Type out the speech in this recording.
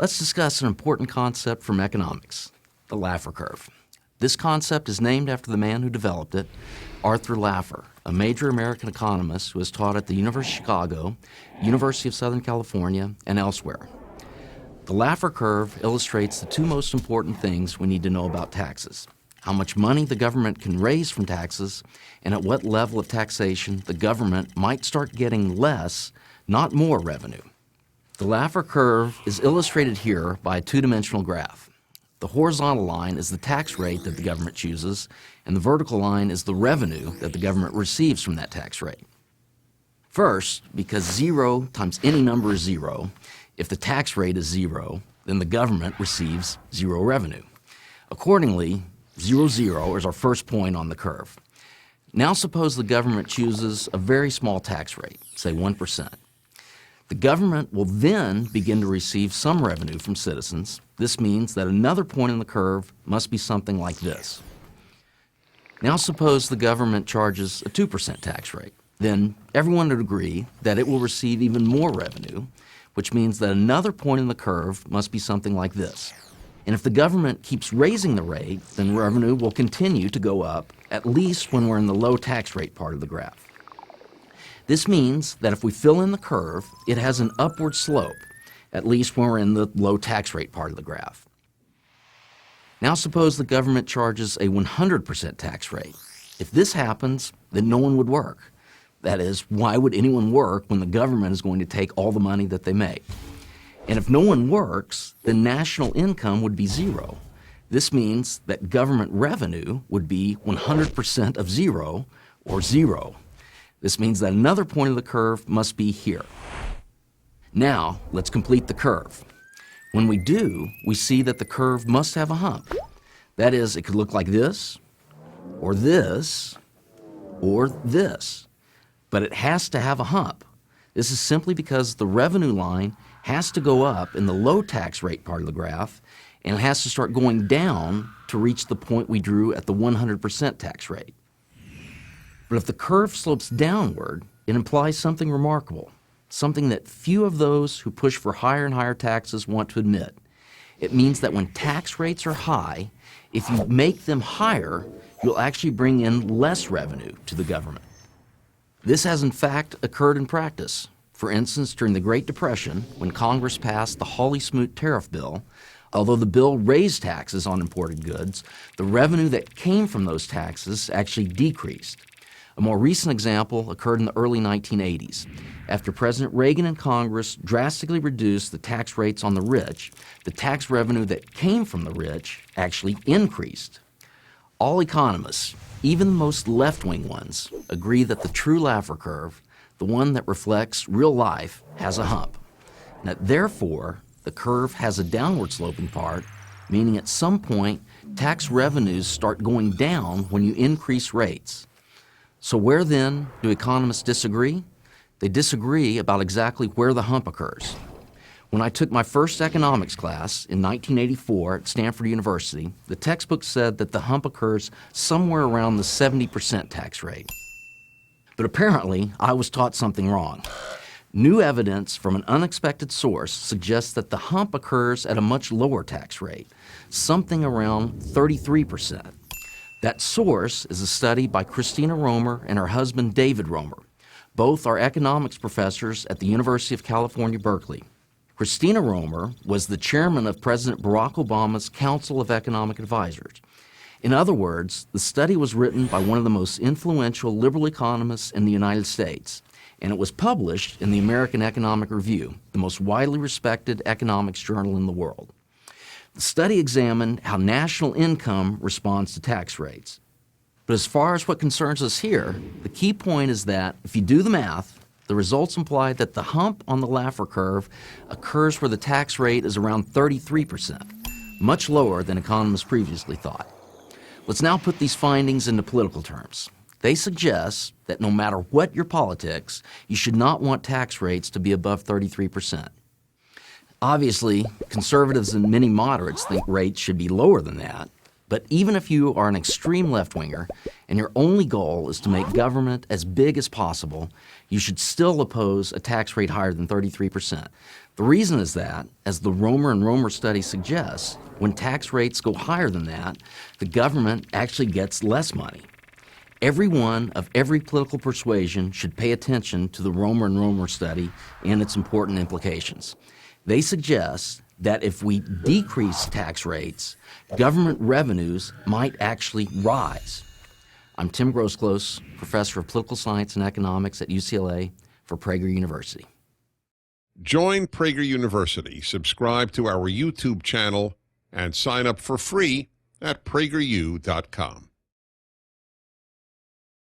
Let's discuss an important concept from economics, the Laffer curve. This concept is named after the man who developed it, Arthur Laffer, a major American economist who has taught at the University of Chicago, University of Southern California, and elsewhere. The Laffer curve illustrates the two most important things we need to know about taxes: how much money the government can raise from taxes, and at what level of taxation the government might start getting less, not more revenue. The Laffer curve is illustrated here by a two-dimensional graph. The horizontal line is the tax rate that the government chooses, and the vertical line is the revenue that the government receives from that tax rate. First, because 0 times any number is 0, if the tax rate is 0, then the government receives 0 revenue. Accordingly, 0, 0 is our first point on the curve. Now suppose the government chooses a very small tax rate, say 1%. The government will then begin to receive some revenue from citizens. This means that another point in the curve must be something like this. Now suppose the government charges a 2% tax rate. Then everyone would agree that it will receive even more revenue, which means that another point in the curve must be something like this. And if the government keeps raising the rate, then revenue will continue to go up, at least when we're in the low tax rate part of the graph. This means that if we fill in the curve, it has an upward slope, at least when we're in the low tax rate part of the graph. Now suppose the government charges a 100% tax rate. If this happens, then no one would work. That is, why would anyone work when the government is going to take all the money that they make? And if no one works, then national income would be 0. This means that government revenue would be 100% of 0, or 0. This means that another point of the curve must be here. Now, let's complete the curve. When we do, we see that the curve must have a hump. That is, it could look like this, or this, or this. But it has to have a hump. This is simply because the revenue line has to go up in the low tax rate part of the graph, and it has to start going down to reach the point we drew at the 100% tax rate. But if the curve slopes downward, it implies something remarkable, something that few of those who push for higher and higher taxes want to admit. It means that when tax rates are high, if you make them higher, you'll actually bring in less revenue to the government. This has in fact occurred in practice. For instance, during the Great Depression, when Congress passed the Hawley-Smoot tariff bill, although the bill raised taxes on imported goods, the revenue that came from those taxes actually decreased. A more recent example occurred in the early 1980s. After President Reagan and Congress drastically reduced the tax rates on the rich, the tax revenue that came from the rich actually increased. All economists, even the most left-wing ones, agree that the true Laffer curve, the one that reflects real life, has a hump. Now, therefore, the curve has a downward sloping part, meaning at some point, tax revenues start going down when you increase rates. So where then do economists disagree? They disagree about exactly where the hump occurs. When I took my first economics class in 1984 at Stanford University, the textbook said that the hump occurs somewhere around the 70% tax rate. But apparently, I was taught something wrong. New evidence from an unexpected source suggests that the hump occurs at a much lower tax rate, something around 33%. That source is a study by Christina Romer and her husband David Romer. Both are economics professors at the University of California, Berkeley. Christina Romer was the chairman of President Barack Obama's Council of Economic Advisors. In other words, the study was written by one of the most influential liberal economists in the United States, and it was published in the American Economic Review, the most widely respected economics journal in the world. The study examined how national income responds to tax rates. But as far as what concerns us here, the key point is that if you do the math, the results imply that the hump on the Laffer curve occurs where the tax rate is around 33%, much lower than economists previously thought. Let's now put these findings into political terms. They suggest that no matter what your politics, you should not want tax rates to be above 33%. Obviously, conservatives and many moderates think rates should be lower than that, but even if you are an extreme left-winger and your only goal is to make government as big as possible, you should still oppose a tax rate higher than 33%. The reason is that, as the Romer and Romer study suggests, when tax rates go higher than that, the government actually gets less money. Everyone of every political persuasion should pay attention to the Romer and Romer study and its important implications. They suggest that if we decrease tax rates, government revenues might actually rise. I'm Tim Grosclose, professor of political science and economics at UCLA for Prager University. Join Prager University, subscribe to our YouTube channel, and sign up for free at prageru.com.